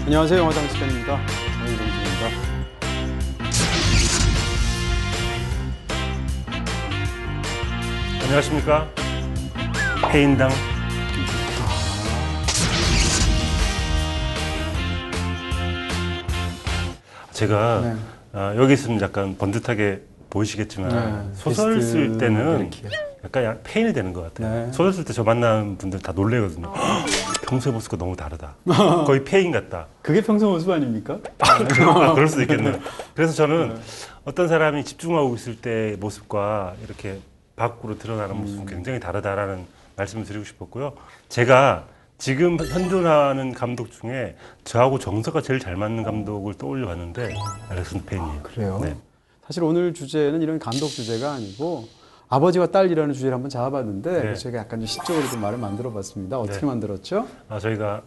안녕하세요. 영화장 시간입니다. 정희동입니다. 안녕하십니까. 해인당 제가 네. 여기 있으면 약간 번듯하게 보이시겠지만 네, 소설 게스트 쓸 때는 이렇게. 약간 페인이 되는 것 같아요. 네. 소설 쓸 때 저 만나는 분들 다 놀래거든요. 평소의 모습과 너무 다르다. 거의 페인 같다. 그게 평소 모습 아닙니까? 그럴 수도 있겠네요. 그래서 저는 어떤 사람이 집중하고 있을 때 모습과 이렇게 밖으로 드러나는 모습은 굉장히 다르다라는 말씀을 드리고 싶었고요. 제가 지금 현존하는 감독 중에 저하고 정서가 제일 잘 맞는 감독을 떠올려 봤는데 알렉산더 페인이에요. 그래요? 네. 사실 오늘 주제는 이런 감독 주제가 아니고 아버지와 딸이라는 주제를 한번 잡아봤는데 네. 그래서 제가 약간 좀 시적으로 좀 말을 만들어봤습니다. 어떻게 네. 만들었죠? 저희가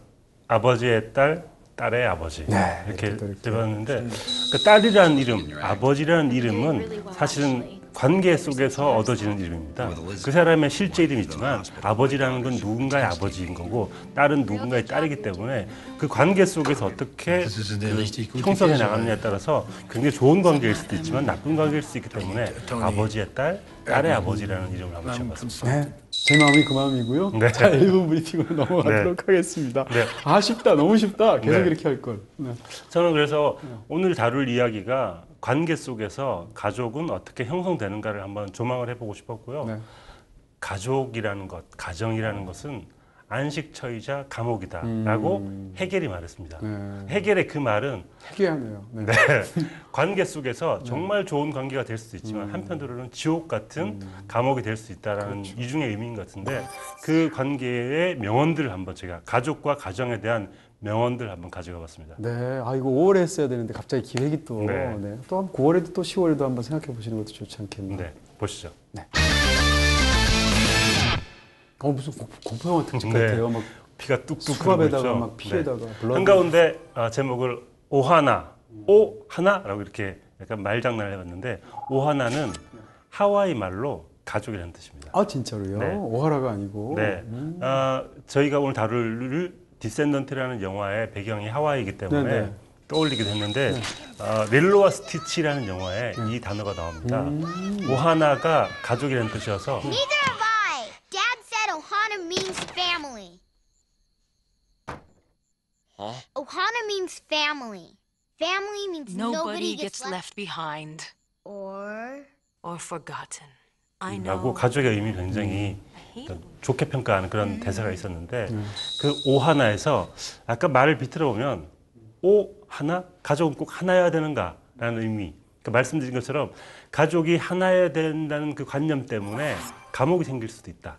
아버지의 딸, 딸의 아버지 네, 이렇게 이렇게 또 이렇게. 해봤는데 그 딸이라는 이름, 아버지라는 이름은 사실은 관계 속에서 얻어지는 이름입니다. 그 사람의 실제 이름이 있지만 아버지라는 건 누군가의 아버지인 거고 딸은 누군가의 딸이기 때문에 그 관계 속에서 어떻게 형성해 나가느냐에 따라서 굉장히 좋은 관계일 수도 있지만 나쁜 관계일 수도 있기 때문에 아버지의 딸, 딸의 아버지라는 이름을 한번 지어봤습니다. 네. 제 마음이 그 마음이고요. 네. 자, 1부 브리핑으로 넘어가도록 하겠습니다. 네. 아, 쉽다. 너무 쉽다. 계속 네. 이렇게 할 걸. 네. 저는 그래서 오늘 다룰 이야기가 관계 속에서 가족은 어떻게 형성되는가를 한번 조망을 해보고 싶었고요. 네. 가족이라는 것, 가정이라는 것은 안식처이자 감옥이다라고 해겔이 말했습니다. 네. 해겔의 그 말은 특이하네요. 네. 관계 속에서 정말 좋은 관계가 될 수도 있지만 한편으로는 지옥 같은 감옥이 될 수 있다라는 이중의 의미인 것 같은데 그 관계의 명언들을 한번 제가 가족과 가정에 대한 명언들 한번 가져가 봤습니다. 네, 아 이거 5월에 했어야 되는데 갑자기 기획이 또, 네. 네. 또 9월에도 또 10월에도 한번 생각해 보시는 것도 좋지 않겠나. 네, 보시죠. 무슨 공포 영화 특집 네. 같아요. 막 피가 뚝뚝 수갑에다가 흐르고 있죠. 막 피에다가 블러드. 한가운데 제목을 오하나, 오하나라고 이렇게 약간 말장난을 해봤는데 오하나는 하와이 말로 가족이라는 뜻입니다. 아 진짜로요? 네. 오하라가 아니고. 네, 저희가 오늘 다룰 디센던트라는 영화의 배경이 하와이이기 때문에 네네. 떠올리기도 했는데 릴로와 스티치라는 영화에 이 단어가 나옵니다. 오하나가 가족이라는 뜻이어서 Neither have I. Dad said Ohana means family. Ohana means family. Family means Nobody gets left behind Or or forgotten. I 라고 know. 가족의 의미 굉장히 어떤 좋게 평가하는 그런 대사가 있었는데 그 오하나에서 아까 말을 비틀어 보면 오 하나 가족은 꼭 하나여야 되는가라는 의미. 그 말씀드린 것처럼 가족이 하나여야 된다는 그 관념 때문에 감옥이 생길 수도 있다.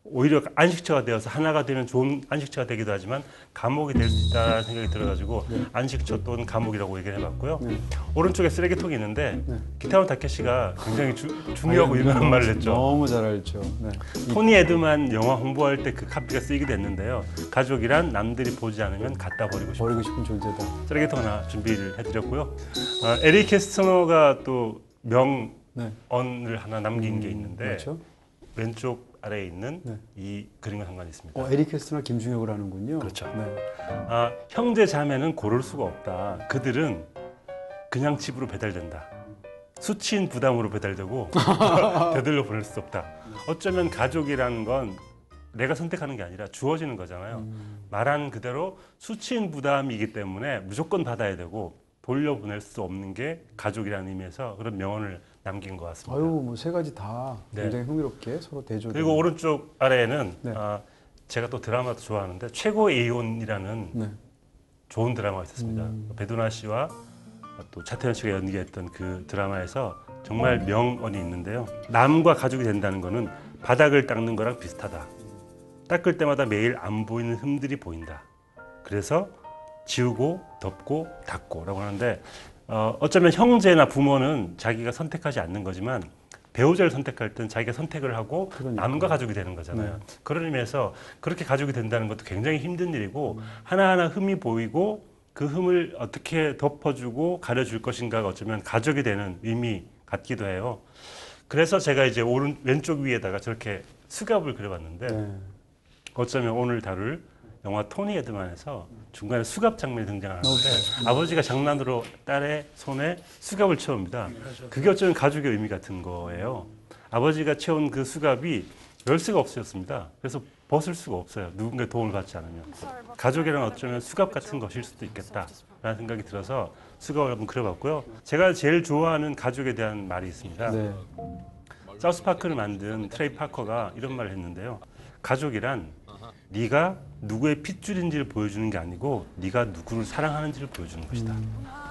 오히려 안식처가 되어서 하나가 되면 좋은 안식처가 되기도 하지만 감옥이 될 수 있다는 생각이 들어가지고 안식처 또는 감옥이라고 얘기를 해봤고요. 오른쪽에 쓰레기통이 있는데 기타노 타케시가 굉장히 중요하고 유명한 말을 했죠. 너무 잘 알죠. 네. 토니 에드만 영화 홍보할 때 그 카피가 쓰이기도 했는데요. 가족이란 남들이 보지 않으면 갖다 버리고 싶다. 버리고 싶은 존재다. 쓰레기통 하나 준비를 해드렸고요. 에릭 캐스터너가 또 명언을 네. 하나 남긴 게 있는데 그렇죠. 왼쪽 아래에 있는 이 그림과 상관이 있습니다. 에릭 캐스터나 김중혁을 하는군요. 그렇죠. 네. 형제 자매는 고를 수가 없다. 그들은 그냥 집으로 배달된다. 수치인 부담으로 배달되고 되돌려 보낼 수 없다. 어쩌면 가족이라는 건 내가 선택하는 게 아니라 주어지는 거잖아요. 말하는 그대로 수치인 부담이기 때문에 무조건 받아야 되고 돌려보낼 수 없는 게 가족이라는 의미에서 그런 명언을 남긴 것 같습니다. 아유 뭐 세 가지 다 네. 굉장히 흥미롭게 서로 대조. 그리고 오른쪽 아래에는 네. 제가 또 드라마도 좋아하는데 최고의 이혼이라는 네. 좋은 드라마가 있었습니다. 배두나 씨와 또 차태현 씨가 연기했던 그 드라마에서 정말 명언이 있는데요. 남과 가족이 된다는 거는 바닥을 닦는 거랑 비슷하다. 닦을 때마다 매일 안 보이는 흠들이 보인다. 그래서 지우고 덮고 닦고라고 하는데 어쩌면 형제나 부모는 자기가 선택하지 않는 거지만 배우자를 선택할 땐 자기가 선택을 하고 남과 가족이 되는 거잖아요. 그런 의미에서 그렇게 가족이 된다는 것도 굉장히 힘든 일이고 하나하나 흠이 보이고 그 흠을 어떻게 덮어주고 가려줄 것인가가 어쩌면 가족이 되는 의미 같기도 해요. 그래서 제가 이제 왼쪽 위에다가 저렇게 수갑을 그려봤는데 어쩌면 오늘 다룰 영화 토니 에드만에서 중간에 수갑 장면이 등장하는데 아버지가 장난으로 딸의 손에 수갑을 채웁니다. 그게 어쩌면 가족의 의미 같은 거예요. 아버지가 채운 그 수갑이 열쇠가 없어졌습니다. 그래서 벗을 수가 없어요. 누군가의 도움을 받지 않으면. 가족이란 어쩌면 수갑 같은 것일 수도 있겠다라는 생각이 들어서 수갑을 한번 그려봤고요. 제가 제일 좋아하는 가족에 대한 말이 있습니다. 네. 사우스파크를 만든 트레이 파커가 이런 말을 했는데요. 가족이란 네가 누구의 핏줄인지를 보여주는 게 아니고 네가 누구를 사랑하는지를 보여주는 것이다.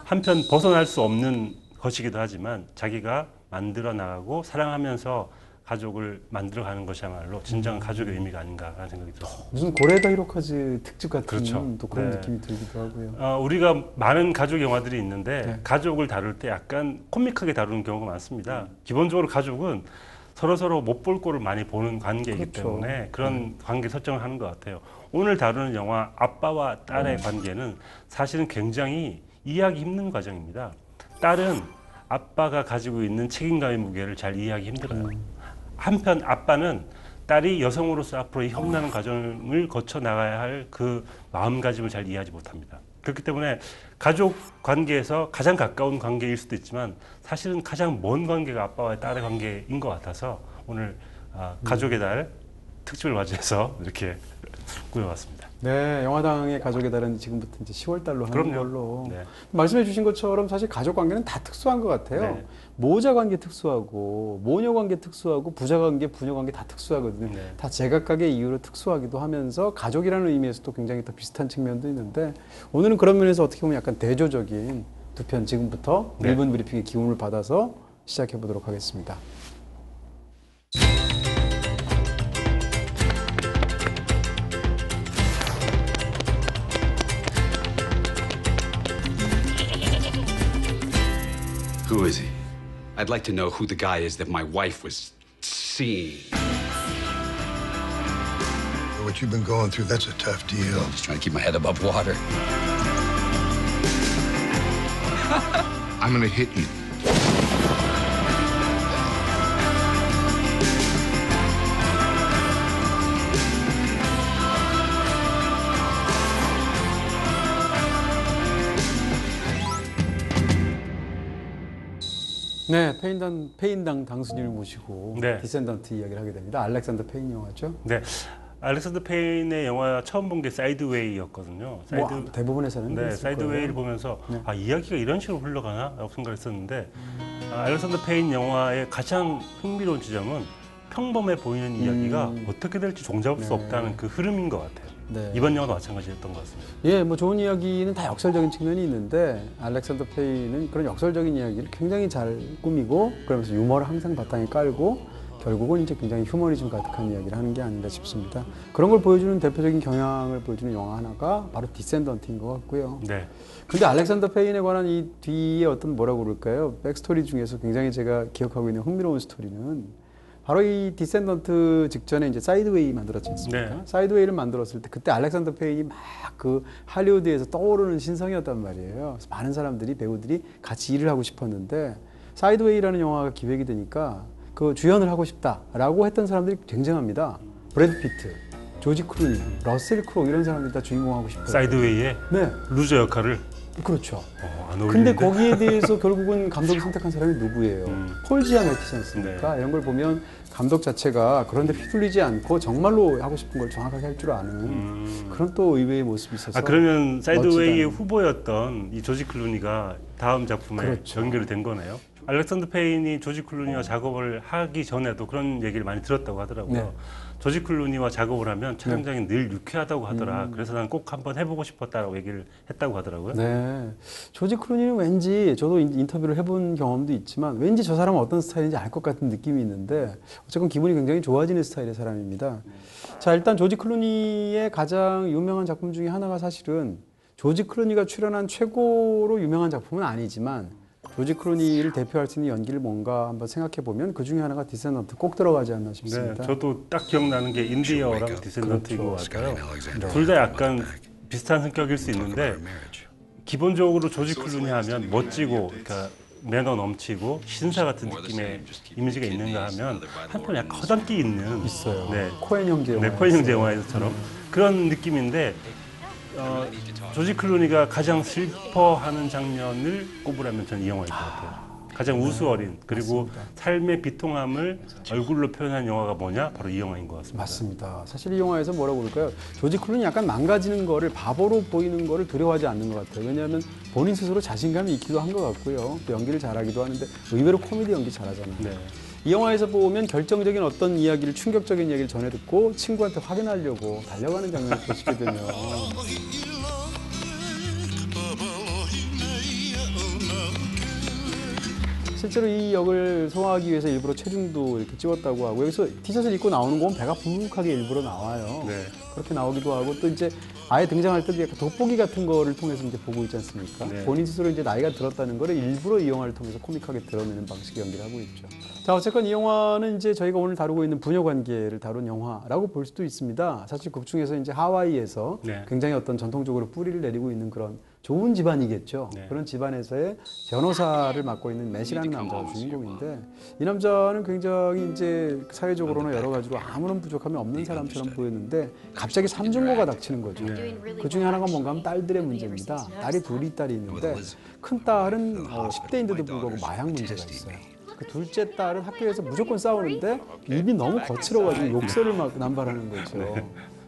한편 벗어날 수 없는 것이기도 하지만 자기가 만들어 나가고 사랑하면서 가족을 만들어가는 것이야말로 진정한 가족의 의미가 아닌가라는 생각이 들었습니다. 무슨 고레다 히로카즈 특집 같은 그렇죠. 또 그런 네. 느낌이 들기도 하고요. 우리가 많은 가족 영화들이 있는데 네. 가족을 다룰 때 약간 코믹하게 다루는 경우가 많습니다. 기본적으로 가족은 서로 못 볼 꼴을 많이 보는 관계이기 그렇죠. 때문에 그런 관계 설정을 하는 것 같아요. 오늘 다루는 영화 아빠와 딸의 관계는 사실은 굉장히 이해하기 힘든 과정입니다. 딸은 아빠가 가지고 있는 책임감의 무게를 잘 이해하기 힘들어요. 한편 아빠는 딸이 여성으로서 앞으로 이 험난한 과정을 거쳐 나가야 할 그 마음가짐을 잘 이해하지 못합니다. 그렇기 때문에 가족 관계에서 가장 가까운 관계일 수도 있지만 사실은 가장 먼 관계가 아빠와 딸의 관계인 것 같아서 오늘 가족의 달 특집을 맞이해서 이렇게 꾸며봤습니다. 네, 영화당의 가족의 달은 지금부터 이제 10월 달로 하는 그럼요. 걸로. 네. 말씀해 주신 것처럼 사실 가족 관계는 다 특수한 것 같아요. 네. 모자 관계 특수하고 모녀 관계 특수하고 부자 관계, 부녀 관계 다 특수하거든요. 네. 다 제각각의 이유로 특수하기도 하면서 가족이라는 의미에서도 굉장히 더 비슷한 측면도 있는데 오늘은 그런 면에서 어떻게 보면 약간 대조적인 두 편 지금부터 네. 1분 브리핑의 기운을 받아서 시작해 보도록 하겠습니다. Who is he? I'd like to know who the guy is that my wife was seeing. What you've been going through, that's a tough deal. I'm just trying to keep my head above water. I'm gonna hit you. 네, 페인당 당수님을 모시고 네. 디센던트 이야기를 하게 됩니다. 알렉산더 페인 영화죠. 네, 알렉산더 페인의 영화 처음 본 게 사이드웨이였거든요. 뭐 대부분에서는 네, 그랬을 사이드웨이를 거예요. 보면서 네. 이야기가 이런 식으로 흘러가나? 라고 생각했었는데 알렉산더 페인 영화의 가장 흥미로운 지점은 평범해 보이는 이야기가 어떻게 될지 종잡을 수 네. 없다는 그 흐름인 것 같아요. 네. 이번 영화도 마찬가지였던 것 같습니다. 예, 뭐 좋은 이야기는 다 역설적인 측면이 있는데 알렉산더 페인은 그런 역설적인 이야기를 굉장히 잘 꾸미고 그러면서 유머를 항상 바탕에 깔고 결국은 이제 굉장히 휴머니즘 가득한 이야기를 하는 게 아닌가 싶습니다. 그런 걸 보여주는 대표적인 경향을 보여주는 영화 하나가 바로 디센던트인 것 같고요. 네, 근데 알렉산더 페인에 관한 이 뒤에 어떤 뭐라고 그럴까요? 백스토리 중에서 굉장히 제가 기억하고 있는 흥미로운 스토리는 바로 이 디센던트 직전에 이제 사이드웨이 만들었지 않습니까? 네. 사이드웨이를 만들었을 때 그때 알렉산더 페인이 막 그 할리우드에서 떠오르는 신성이었단 말이에요. 그래서 많은 사람들이 배우들이 같이 일을 하고 싶었는데 사이드웨이라는 영화가 기획이 되니까 그 주연을 하고 싶다라고 했던 사람들이 굉장합니다. 브래드 피트, 조지 클루니, 러셀 크로우 이런 사람들이 다 주인공 하고 싶어요. 사이드웨이의 네, 루저 역할을 그렇죠. 안 근데 어울리는데. 거기에 대해서 결국은 감독이 선택한 사람이 누구예요? 폴 지아메티지 않습니까? 이런 걸 보면 감독 자체가 그런데 휘둘리지 않고 정말로 하고 싶은 걸 정확하게 할 줄 아는 그런 또 의외의 모습이 있어서 그러면 사이드웨이의 멋지다는. 후보였던 이 조지 클루니가 다음 작품에 그렇죠. 연결이 된 거네요. 알렉산더 페인이 조지 클루니와 작업을 하기 전에도 그런 얘기를 많이 들었다고 하더라고요. 네. 조지 클루니와 작업을 하면 촬영장이 늘 유쾌하다고 하더라. 그래서 난 꼭 한번 해보고 싶었다라고 얘기를 했다고 하더라고요. 네. 조지 클루니는 왠지 저도 인터뷰를 해본 경험도 있지만 왠지 저 사람은 어떤 스타일인지 알 것 같은 느낌이 있는데 어쨌건 기분이 굉장히 좋아지는 스타일의 사람입니다. 자, 일단 조지 클루니의 가장 유명한 작품 중에 하나가 사실은 조지 클루니가 출연한 최고로 유명한 작품은 아니지만 조지 클루니를 대표할 수 있는 연기를 뭔가 한번 생각해 보면 그 중에 하나가 디센던트 꼭 들어가지 않나 네, 싶습니다. 저도 딱 기억나는 게 인디어랑 디센던트인 것 같아요. Alexander. 둘 다 약간 비슷한 성격일 수 있는데 기본적으로 조지 클루니 하면 멋지고 그러니까 매너 넘치고 신사 같은 느낌의 이미지가 있는가 하면 한편 약간 허당끼 있는 있어요. 네. 코엔 형제 영화. 네, 코엔 형제 영화에서처럼 그런 느낌인데 조지 클루니가 가장 슬퍼하는 장면을 꼽으라면 저는 이 영화일 것 같아요. 가장 우수어린 그리고 삶의 비통함을 얼굴로 표현한 영화가 뭐냐? 바로 이 영화인 것 같습니다. 맞습니다. 사실 이 영화에서 뭐라고 그럴까요? 조지 클루니 약간 망가지는 거를 바보로 보이는 거를 두려워하지 않는 것 같아요. 왜냐하면 본인 스스로 자신감이 있기도 한 것 같고요. 또 연기를 잘하기도 하는데 의외로 코미디 연기 잘하잖아요. 네. 이 영화에서 보면 결정적인 어떤 이야기를 충격적인 이야기를 전해 듣고 친구한테 확인하려고 달려가는 장면을 보시게 되면 실제로 이 역을 소화하기 위해서 일부러 체중도 이렇게 찌웠다고 하고 여기서 티셔츠를 입고 나오는 건 배가 부룩하게 일부러 나와요. 네. 그렇게 나오기도 하고 또 이제 아예 등장할 때도 약간 돋보기 같은 거를 통해서 이제 보고 있지 않습니까? 네. 본인 스스로 이제 나이가 들었다는 거를 일부러 이 영화를 통해서 코믹하게 드러내는 방식의 연기를 하고 있죠. 자, 어쨌건 이 영화는 이제 저희가 오늘 다루고 있는 부녀 관계를 다룬 영화라고 볼 수도 있습니다. 사실 극 중에서 이제 하와이에서 네. 굉장히 어떤 전통적으로 뿌리를 내리고 있는 그런 좋은 집안이겠죠. 네. 그런 집안에서의 변호사를 맡고 있는 매시라는 남자가 주인공인데 이 남자는 굉장히 이제 사회적으로나 여러 가지로 아무런 부족함이 없는 사람처럼 보였는데 갑자기 삼중고가 닥치는 거죠. 그 중에 하나가 뭔가 하면 딸들의 문제입니다. 딸이 둘이 딸이 있는데 큰 딸은 10대인데도 불구하고 마약 문제가 있어요. 그 둘째 딸은 학교에서 무조건 싸우는데 입이 너무 거칠어가지고 욕설을 막 남발하는 거죠.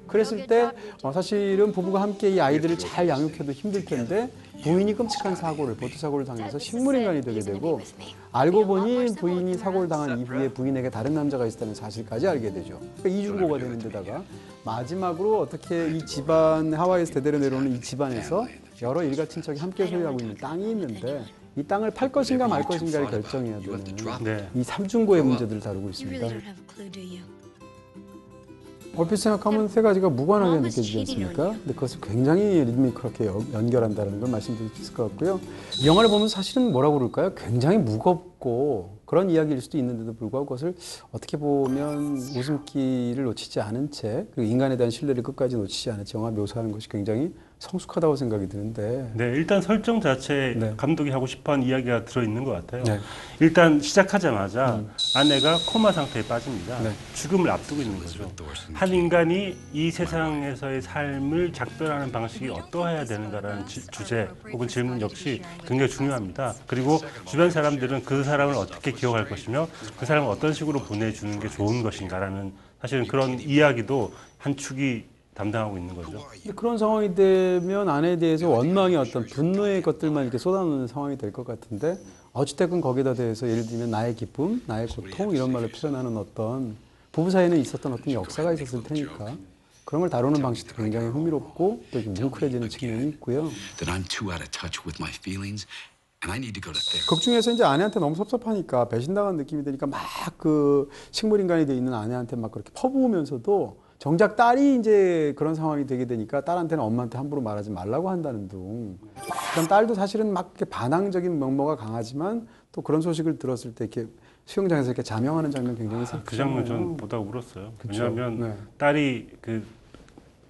그랬을 때 사실은 부부가 함께 이 아이들을 잘 양육해도 힘들 텐데 부인이 끔찍한 사고를 보트 사고를 당해서 식물인간이 되게 되고 알고 보니 부인이 사고를 당한 이후에 부인에게 다른 남자가 있었다는 사실까지 알게 되죠. 그러니까 이중고가 되는 데다가 마지막으로 어떻게 이 집안 하와이에서 대대로 내려오는 이 집안에서 여러 일가 친척이 함께 소유하고 있는 땅이 있는데 이 땅을 팔 것인가 말 것인가를 결정해야 되는 네. 이 삼중고의 문제들을 다루고 있습니다. 얼핏 생각하면 세 가지가 무관하게 느껴지지 않습니까? 근데 그것을 굉장히 리드미컬하게 연결한다는 걸 말씀드릴 수 있을 것 같고요. 이 영화를 보면 사실은 뭐라고 그럴까요? 굉장히 무겁고 그런 이야기일 수도 있는데도 불구하고 그것을 어떻게 보면 웃음기를 놓치지 않은 채 그리고 인간에 대한 신뢰를 끝까지 놓치지 않은 채 영화 묘사하는 것이 굉장히 성숙하다고 생각이 드는데 네, 일단 설정 자체에 네. 감독이 하고 싶어하는 이야기가 들어있는 것 같아요. 네. 일단 시작하자마자 아내가 코마 상태에 빠집니다. 네. 죽음을 앞두고 있는 거죠. 한 인간이 이 세상에서의 삶을 작별하는 방식이 어떠해야 되는가라는 주제 혹은 질문 역시 굉장히 중요합니다. 그리고 주변 사람들은 그 사람을 어떻게 기억할 것이며 그 사람을 어떤 식으로 보내주는 게 좋은 것인가라는 사실은 그런 이야기도 한 축이 담당하고 있는 거죠. 근데 그런 상황이 되면 아내에 대해서 원망의 어떤 분노의 것들만 이렇게 쏟아놓는 상황이 될 것 같은데 어찌됐건 거기다 대해서 예를 들면 나의 기쁨, 나의 고통 이런 말로 표현하는 어떤 부부 사이에는 있었던 어떤 역사가 있었을 테니까 그런 걸 다루는 방식도 굉장히 흥미롭고 또 좀 뭉클해지는 측면이 있고요. That I'm too out of touch with my feelings and I need to go to therapy. 극 중에서 이제 아내한테 너무 섭섭하니까 배신당한 느낌이 드니까 막 그 식물인간이 돼 있는 아내한테 막 그렇게 퍼부으면서도 정작 딸이 이제 그런 상황이 되게 되니까 딸한테는 엄마한테 함부로 말하지 말라고 한다는 둥. 그럼 딸도 사실은 막 이렇게 반항적인 면모가 강하지만 또 그런 소식을 들었을 때 이렇게 수영장에서 이렇게 자명하는 장면 굉장히 슬프잖아요. 그 장면 전 보다가 울었어요. 그쵸. 왜냐하면 네. 딸이 그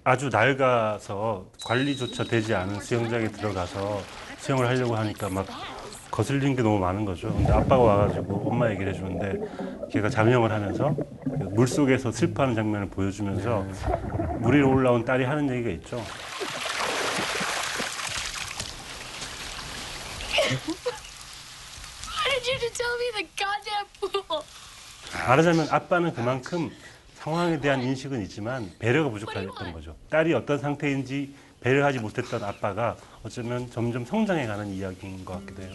아주 낡아서 관리조차 되지 않은 수영장에 들어가서 수영을 하려고 하니까 막 거슬린 게 너무 많은 거죠. 근데 아빠가 와가지고 엄마 얘기를 해주는데 걔가 자명을 하면서 물 속에서 슬퍼하는 장면을 보여주면서 물 위로 올라온 딸이 하는 얘기가 있죠. Why did you tell me the goddamn pool? 말하자면 아빠는 그만큼 상황에 대한 인식은 있지만 배려가 부족했던 거죠. 딸이 어떤 상태인지 배려하지 못했던 아빠가 어쩌면 점점 성장해가는 이야기인 것 같기도 해요.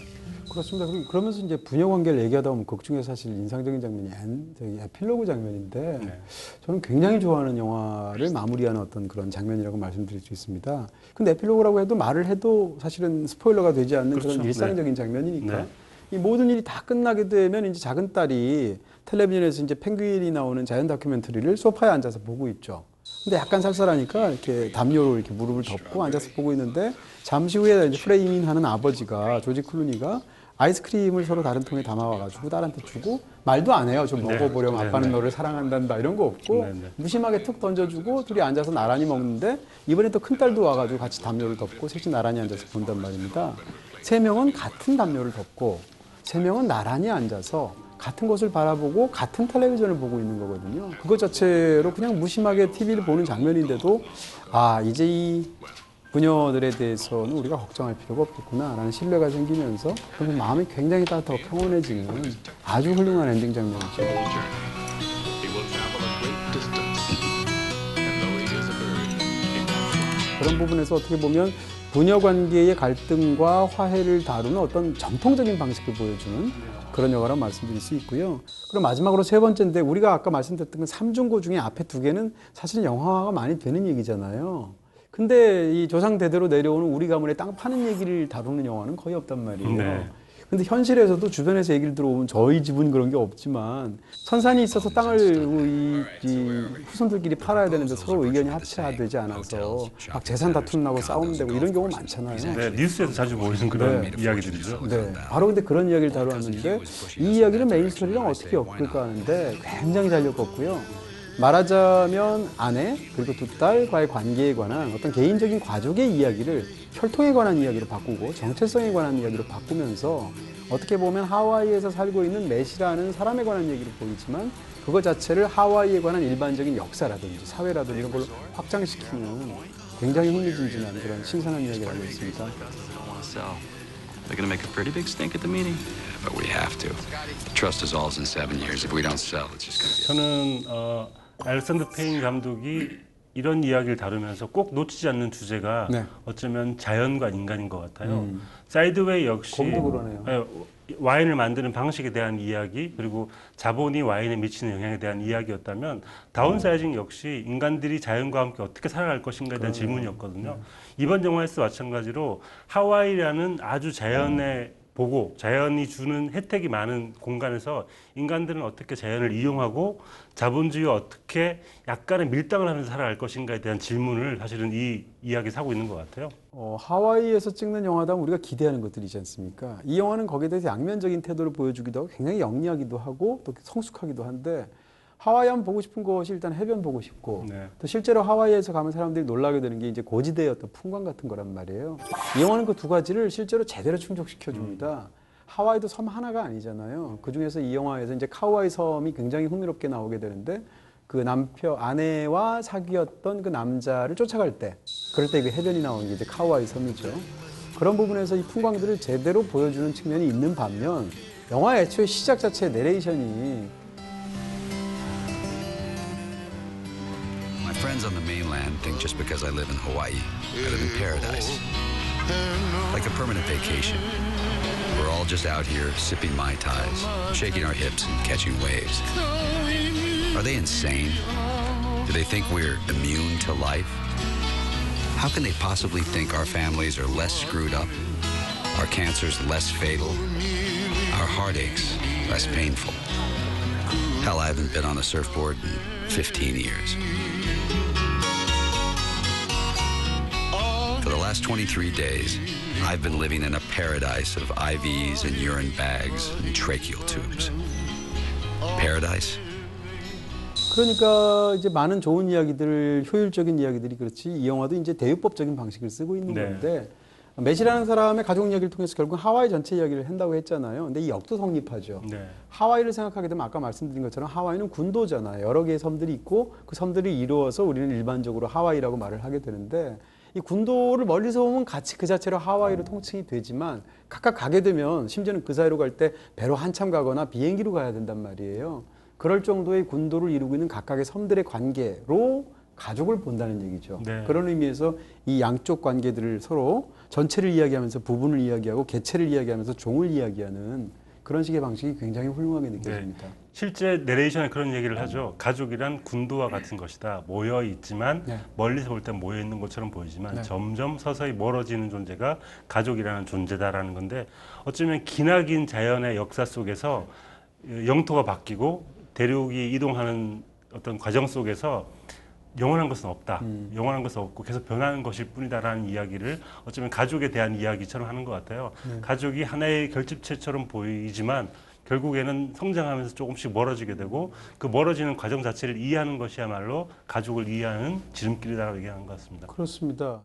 그렇습니다. 그러면서 이제 부녀 관계를 얘기하다 보면 극 중에 사실 인상적인 장면이 저기 에필로그 장면인데 네. 저는 굉장히 좋아하는 영화를 마무리하는 어떤 그런 장면이라고 말씀드릴 수 있습니다. 근데 에필로그라고 해도 말을 해도 사실은 스포일러가 되지 않는 그렇죠. 그런 일상적인 장면이니까 네. 이 모든 일이 다 끝나게 되면 이제 작은 딸이 텔레비전에서 이제 펭귄이 나오는 자연 다큐멘터리를 소파에 앉아서 보고 있죠. 근데 약간 쌀쌀하니까 이렇게 담요로 이렇게 무릎을 덮고 앉아서 보고 있는데 잠시 후에 이제 프레이밍 하는 아버지가 조지 클루니가 아이스크림을 서로 다른 통에 담아와가지고 딸한테 주고 말도 안 해요. 좀 네. 먹어보렴. 네, 아빠는 네. 너를 사랑한단다 이런 거 없고 네, 네. 무심하게 툭 던져주고 둘이 앉아서 나란히 먹는데 이번에 또 큰 딸도 와가지고 같이 담요를 덮고 셋이 나란히 앉아서 본단 말입니다. 세 명은 같은 담요를 덮고 세 명은 나란히 앉아서 같은 곳을 바라보고 같은 텔레비전을 보고 있는 거거든요. 그것 자체로 그냥 무심하게 TV를 보는 장면인데도 아, 이제 이 부녀들에 대해서는 우리가 걱정할 필요가 없겠구나라는 신뢰가 생기면서 그러면 마음이 굉장히 따뜻하고 평온해지는 아주 훌륭한 엔딩 장면이죠. He will travel a great distance. And though he is a bird, he won't fly. 그런 부분에서 어떻게 보면 부녀 관계의 갈등과 화해를 다루는 어떤 정통적인 방식을 보여주는 그런 영화라고 말씀드릴 수 있고요. 그리고 마지막으로 세 번째인데 우리가 아까 말씀드렸던 건 삼중고 중에 앞에 두 개는 사실은 영화화가 많이 되는 얘기잖아요. 근데 이 조상 대대로 내려오는 우리 가문의 땅 파는 얘기를 다루는 영화는 거의 없단 말이에요. 네. 근데 현실에서도 주변에서 얘기를 들어보면 저희 집은 그런 게 없지만 선산이 있어서 땅을 이 후손들끼리 팔아야 되는데 서로 의견이 합치되지 않아서 막 재산 다툼 나고 싸움 되고 이런 경우 많잖아요. 네, 뉴스에서 자주 보이는 그런 이야기들이죠. 네, 바로 근데 그런 이야기를 다루었는데 이 이야기를 메인 스토리랑 어떻게 엮을까 하는데 굉장히 잘 엮었고요. 말하자면 아내 그리고 두 딸과의 관계에 관한 어떤 개인적인 가족의 이야기를 혈통에 관한 이야기로 바꾸고 정체성에 관한 이야기로 바꾸면서 어떻게 보면 하와이에서 살고 있는 맷이라는 사람에 관한 얘기로 보이지만 그거 자체를 하와이에 관한 일반적인 역사라든지 사회라든지 이런 걸로 확장시키는 굉장히 흥미진진한 그런 신선한 이야기를 알고 있습니다. Don't want to sell. They're gonna make a pretty big stink at the meeting. Yeah, but we have to. The trust is ours in 7 years. If we don't sell, it's just gonna be. 저는 알렉산더 페인 감독이 이런 이야기를 다루면서 꼭 놓치지 않는 주제가 네. 어쩌면 자연과 인간인 것 같아요. 사이드웨이 역시 거기도 그러네요. 와인을 만드는 방식에 대한 이야기 그리고 자본이 와인에 미치는 영향에 대한 이야기였다면 다운사이징 역시 인간들이 자연과 함께 어떻게 살아갈 것인가에 대한 질문이었거든요. 이번 영화에서 마찬가지로 하와이라는 아주 자연의 보고 자연이 주는 혜택이 많은 공간에서 인간들은 어떻게 자연을 이용하고 자본주의와 어떻게 약간의 밀당을 하면서 살아갈 것인가에 대한 질문을 사실은 이 이야기에서 하고 있는 것 같아요. 하와이에서 찍는 영화다 우리가 기대하는 것들이지 않습니까? 이 영화는 거기에 대해서 양면적인 태도를 보여주기도 하고 굉장히 영리하기도 하고 또 성숙하기도 한데 하와이 하면 보고 싶은 것이 일단 해변 보고 싶고 네. 또 실제로 하와이에서 가면 사람들이 놀라게 되는 게 이제 고지대의 어떤 풍광 같은 거란 말이에요. 이 영화는 그 두 가지를 실제로 제대로 충족시켜 줍니다. 하와이도 섬 하나가 아니잖아요. 그 중에서 이 영화에서 이제 카우아이 섬이 굉장히 흥미롭게 나오게 되는데 그 아내와 사귀었던 그 남자를 쫓아갈 때 그럴 때 그 해변이 나오는 게 이제 카우아이 섬이죠. 그런 부분에서 이 풍광들을 제대로 보여주는 측면이 있는 반면 영화 애초에 시작 자체의 내레이션이 My friends on the mainland think just because I live in Hawaii, I live in paradise. Like a permanent vacation. We're all just out here sipping Mai Tais, shaking our hips and catching waves. Are they insane? Do they think we're immune to life? How can they possibly think our families are less screwed up, our cancers less fatal, our heartaches less painful? Hell, I haven't been on a surfboard in 15 years. For the last 23 days, I've been living in a paradise of IVs and urine bags and tracheal tubes. Paradise? 그러니까 이제 많은 좋은 이야기들, 효율적인 이야기들이 그렇지 이 영화도 이제 대유법적인 방식을 쓰고 있는 네. 건데 맷이라는 사람의 가족 이야기를 통해서 결국 하와이 전체 이야기를 한다고 했잖아요. 근데 이 역도 성립하죠. 네. 하와이를 생각하게 되면 아까 말씀드린 것처럼 하와이는 군도잖아요. 여러 개의 섬들이 있고 그 섬들이 이루어서 우리는 일반적으로 하와이라고 말을 하게 되는데 이 군도를 멀리서 보면 같이 그 자체로 하와이로 통칭이 되지만 각각 가게 되면 심지어는 그 사이로 갈 때 배로 한참 가거나 비행기로 가야 된단 말이에요. 그럴 정도의 군도를 이루고 있는 각각의 섬들의 관계로 가족을 본다는 얘기죠. 네. 그런 의미에서 이 양쪽 관계들을 서로 전체를 이야기하면서 부분을 이야기하고 개체를 이야기하면서 종을 이야기하는 그런 식의 방식이 굉장히 훌륭하게 느껴집니다. 실제 내레이션에 그런 얘기를 하죠. 가족이란 군도와 같은 것이다. 모여 있지만 네. 멀리서 볼 때 모여 있는 것처럼 보이지만 네. 점점 서서히 멀어지는 존재가 가족이라는 존재다라는 건데 어쩌면 기나긴 자연의 역사 속에서 영토가 바뀌고 대륙이 이동하는 어떤 과정 속에서 영원한 것은 없다. 영원한 것은 없고 계속 변하는 것일 뿐이다라는 이야기를 어쩌면 가족에 대한 이야기처럼 하는 것 같아요. 가족이 하나의 결집체처럼 보이지만 결국에는 성장하면서 조금씩 멀어지게 되고 그 멀어지는 과정 자체를 이해하는 것이야말로 가족을 이해하는 지름길이라고 얘기하는 것 같습니다. 그렇습니다.